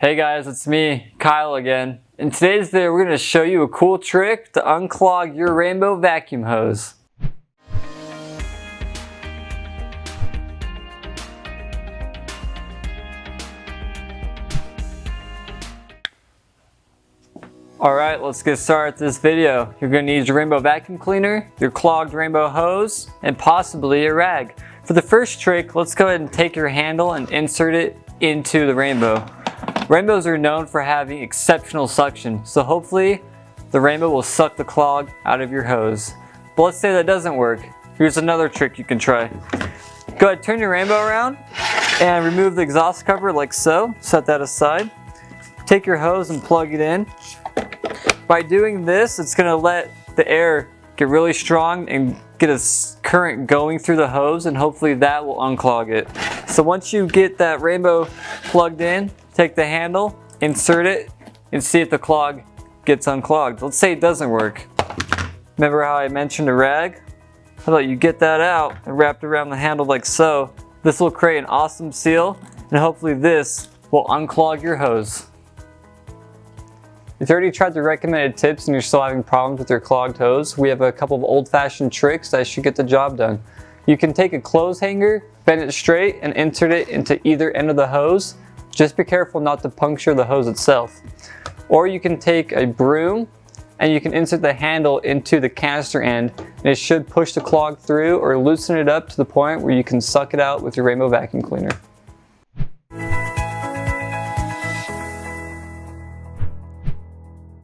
Hey guys, it's me, Kyle again. In today's video, we're going to show you a cool trick to unclog your rainbow vacuum hose. Alright, let's get started with this video. You're going to need your rainbow vacuum cleaner, your clogged rainbow hose, and possibly a rag. For the first trick, let's go ahead and take your handle and insert it into the rainbow. Rainbows are known for having exceptional suction, so hopefully the rainbow will suck the clog out of your hose. But let's say that doesn't work. Here's another trick you can try. Go ahead, turn your rainbow around and remove the exhaust cover like so. Set that aside. Take your hose and plug it in. By doing this, it's going to let the air get really strong and get a current going through the hose, and hopefully that will unclog it. So once you get that rainbow plugged in, take the handle, insert it, and see if the clog gets unclogged. Let's say it doesn't work. Remember how I mentioned a rag? How about you get that out and wrap it around the handle like so. This will create an awesome seal, and hopefully this will unclog your hose. If you already tried the recommended tips and you're still having problems with your clogged hose, we have a couple of old-fashioned tricks that should get the job done. You can take a clothes hanger, bend it straight, and insert it into either end of the hose. Just be careful not to puncture the hose itself. Or you can take a broom and you can insert the handle into the canister end, and it should push the clog through or loosen it up to the point where you can suck it out with your rainbow vacuum cleaner.